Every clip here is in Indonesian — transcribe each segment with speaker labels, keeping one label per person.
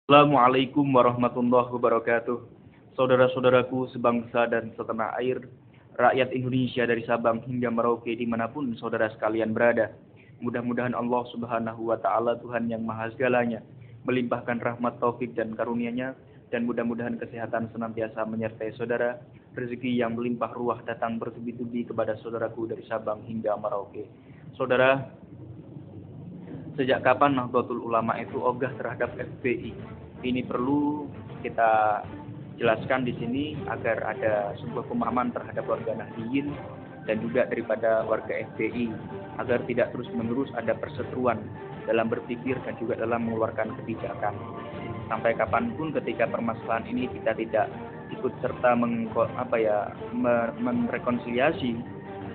Speaker 1: Assalamualaikum warahmatullahi wabarakatuh. Saudara-saudaraku sebangsa dan setanah air, rakyat Indonesia dari Sabang hingga Merauke dimanapun saudara sekalian berada. Mudah-mudahan Allah Subhanahu wa Ta'ala, Tuhan yang Maha Segalanya, melimpahkan rahmat taufik dan karunia-Nya, dan mudah-mudahan kesehatan senantiasa menyertai saudara, rezeki yang melimpah ruah datang bertubi-tubi kepada saudaraku dari Sabang hingga Merauke. Saudara, sejak kapan Nahdlatul Ulama itu ogah terhadap FPI? Ini perlu kita jelaskan di sini agar ada sebuah pemahaman terhadap warga Nahdliyin dan juga daripada warga FPI, agar tidak terus-menerus ada perseteruan dalam berpikir dan juga dalam mengeluarkan kebijakan. Sampai kapanpun ketika permasalahan ini kita tidak ikut serta merekonsiliasi,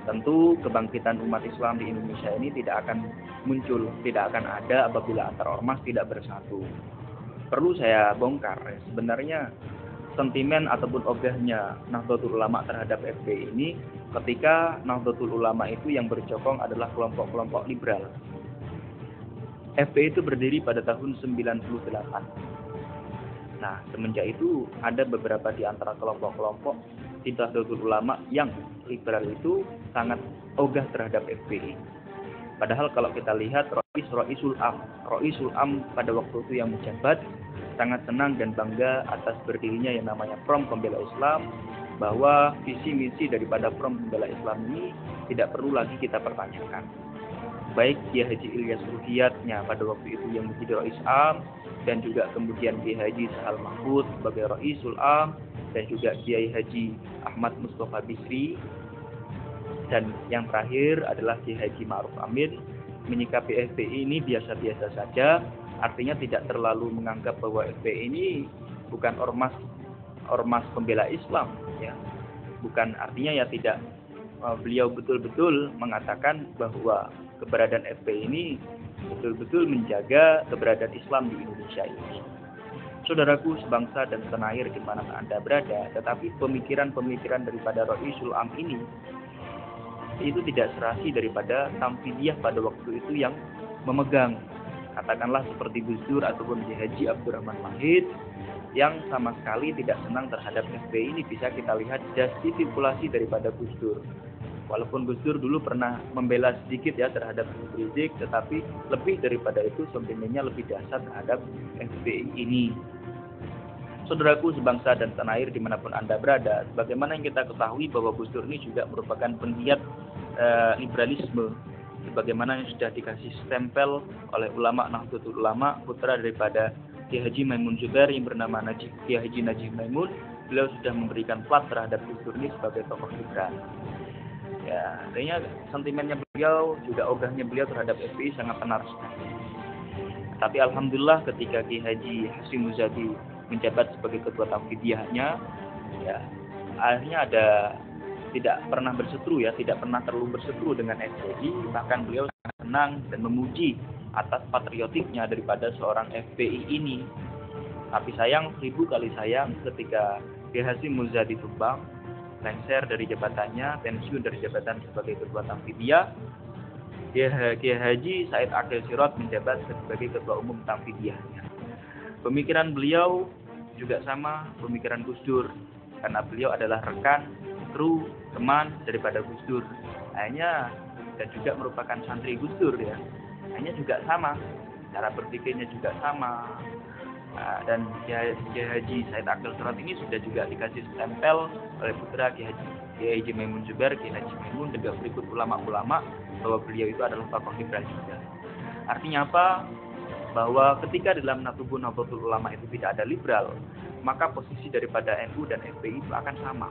Speaker 1: tentu kebangkitan umat Islam di Indonesia ini tidak akan muncul, tidak akan ada apabila antar ormas tidak bersatu. Perlu saya bongkar, sebenarnya sentimen ataupun ogahnya Nahdlatul Ulama terhadap FPI ini ketika Nahdlatul Ulama itu yang bercokong adalah kelompok-kelompok liberal. FPI itu berdiri pada tahun 98. Nah, semenjak itu ada beberapa di antara kelompok-kelompok di Nahdlatul Ulama yang liberal itu sangat ogah terhadap FPI. Padahal kalau kita lihat Roisul Am pada waktu itu yang menjabat sangat senang dan bangga atas berdirinya yang namanya Front Pembela Islam, bahwa visi misi daripada Front Pembela Islam ini tidak perlu lagi kita pertanyakan. Baik Kiai Haji Ilyas Ruhiyatnya pada waktu itu yang menjadi Rois Am, dan juga kemudian Kiai Haji Sahal Mahfud sebagai Roisul Am, dan juga Kiai Haji Ahmad Mustafa Bisri, dan yang terakhir adalah Kiai Haji Ma'ruf Amin, menyikapi FPI ini biasa-biasa saja, artinya tidak terlalu menganggap bahwa FPI ini bukan ormas pembela Islam, ya. Bukan, artinya ya tidak, beliau betul-betul mengatakan bahwa keberadaan FPI ini betul-betul menjaga keberadaan Islam di Indonesia ini. Saudaraku sebangsa dan setanah air dimana Anda berada, tetapi pemikiran-pemikiran daripada Roisul Am ini itu tidak serasi daripada Tamfidiyah pada waktu itu yang memegang, katakanlah seperti Gus Dur ataupun Haji Abdurrahman Wahid, yang sama sekali tidak senang terhadap FPI ini. Bisa kita lihat justifikasi daripada Gus Dur. Walaupun Gus Dur dulu pernah membela sedikit ya terhadap Habib Rizik, tetapi lebih daripada itu sentimennya lebih dahsyat terhadap FPI ini. Saudaraku sebangsa dan tanah air dimanapun Anda berada, bagaimana yang kita ketahui bahwa Gus Dur ini juga merupakan penggiat liberalisme, sebagaimana yang sudah dikasih stempel oleh ulama Nahdlatul Ulama, putra daripada Kiai Haji Maimun Zubair yang bernama Kiai Haji Najih Maimun. Beliau sudah memberikan plat terhadap Gus Dur ini sebagai tokoh liberal. Ya, artinya sentimennya beliau, juga ogahnya beliau terhadap FPI sangat tenar sekali. Tapi alhamdulillah ketika Kiai Haji Hashim Muzadi menjabat sebagai ketua Tamfidiyahnya, ya akhirnya tidak pernah berseteru, ya, tidak pernah terlalu berseteru dengan FPI, bahkan beliau sangat senang dan memuji atas patriotiknya daripada seorang FPI ini. Tapi sayang, 1000 kali sayang, ketika Kiai Hashim Muzadi tumbang, lengser dari jabatannya, pensiun dari jabatan sebagai ketua Tamfidiyah, Kiai Haji Said Akil Sirot menjabat sebagai ketua umum Tamfidiyahnya. Pemikiran beliau juga sama pemikiran Gus Dur, karena beliau adalah rekan, kru, teman daripada Gus Dur. Akhirnya, dan juga merupakan santri Gus Dur, ya. Akhirnya juga sama, cara berpikirnya juga sama. Dan Kiai Haji Said Akil Sirot ini sudah juga dikasih stempel oleh putra Kiai Haji Maimun Zubair, Kiai Haji Maimun, dan juga berikut ulama-ulama bahwa beliau itu adalah tokoh liberal juga. Artinya apa? Bahwa ketika dalam tubuh Nahdlatul Ulama itu tidak ada liberal, maka posisi daripada NU dan FPI itu akan sama.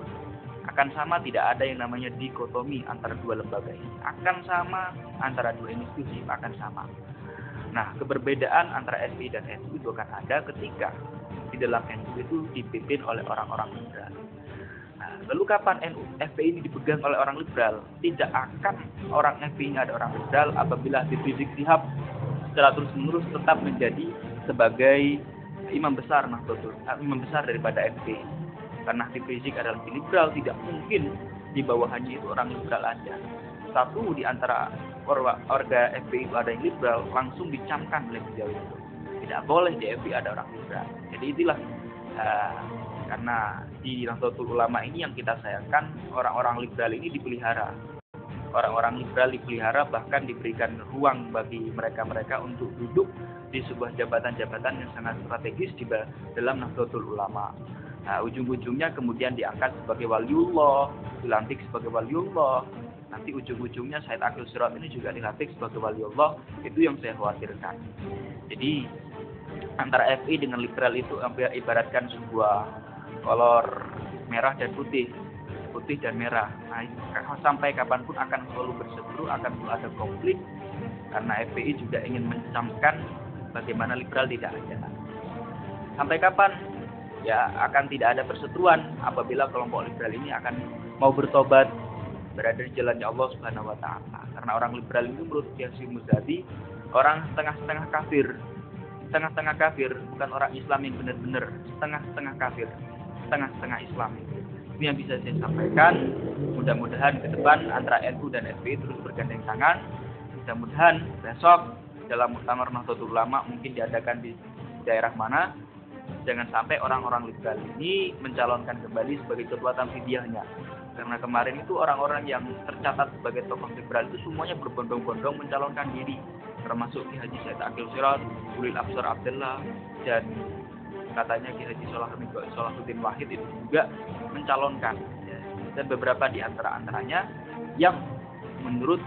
Speaker 1: Akan sama, tidak ada yang namanya dikotomi antara dua lembaga ini. Akan sama antara dua institusi, akan sama. Nah, keberbedaan antara FPI dan NU itu akan ada ketika di dalam NU itu dipimpin oleh orang-orang liberal. Nah, lalu kapan FPI ini dipegang oleh orang liberal? Tidak akan orang FPI ini ada orang liberal apabila Habib Rizik Shihab secara terus-menerus tetap menjadi sebagai imam besar daripada FPI. Karena Habib Rizik adalah liberal, tidak mungkin di bawahannya itu orang liberal ada. Satu di antara warga FPI itu ada yang liberal, langsung dicamkan oleh beliau itu. tidak boleh di FPI ada orang liberal. Jadi itulah karena di Nahdlatul Ulama ini yang kita sayangkan, orang-orang liberal ini dipelihara. Orang-orang liberal dipelihara, bahkan diberikan ruang bagi mereka-mereka untuk duduk di sebuah jabatan-jabatan yang sangat strategis di dalam Nahdlatul Ulama. Nah, ujung-ujungnya kemudian diangkat sebagai waliullah, dilantik sebagai waliullah. Nanti ujung-ujungnya Said Aqil Sirot ini juga dilantik sebagai waliullah. Itu yang saya khawatirkan. Jadi antara FPI dengan liberal itu ibaratkan sebuah kolor merah dan putih dan merah. Nah, sampai kapanpun akan selalu berseteru, akan selalu ada konflik, karena FPI juga ingin mencamkan bagaimana liberal tidak ada. Sampai kapan? Ya akan tidak ada perseteruan apabila kelompok liberal ini akan mau bertobat, berada di jalannya Allah Subhanahu wa taala. Karena orang liberal itu menurut Syekh Muzadi orang setengah-setengah kafir. Setengah-setengah kafir, bukan orang Islam yang benar-benar, setengah-setengah kafir, setengah-setengah Islam. Ini yang bisa saya sampaikan. Mudah-mudahan ke depan antara NU dan FPI terus bergandeng tangan. Mudah-mudahan besok dalam muktamar Nahdlatul Ulama mungkin diadakan di daerah mana, jangan sampai orang-orang liberal ini mencalonkan kembali sebagai ketua tamfidiyahnya. Karena kemarin itu orang-orang yang tercatat sebagai tokoh liberal itu semuanya berbondong-bondong mencalonkan diri, termasuk Ki Haji Said Aqil Sirot, Ulil Absar Abdullah, dan katanya Ki Haji Salahuddin Wahid itu juga mencalonkan. Dan beberapa di antaranya yang menurut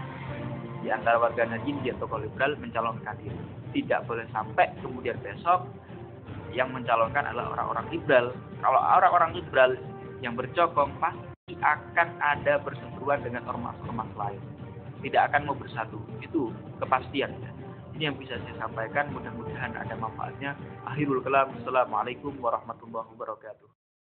Speaker 1: di antara warga Nahdien dia tokoh liberal mencalonkan diri. Tidak boleh sampai kemudian besok yang mencalonkan adalah orang-orang liberal. Kalau orang-orang liberal yang bercokong pasti akan ada perseteruan dengan ormas-ormas lain. Tidak akan mau bersatu. Itu kepastian. Ini yang bisa saya sampaikan. Mudah-mudahan ada manfaatnya. Akhirul kalam. Assalamualaikum warahmatullahi wabarakatuh.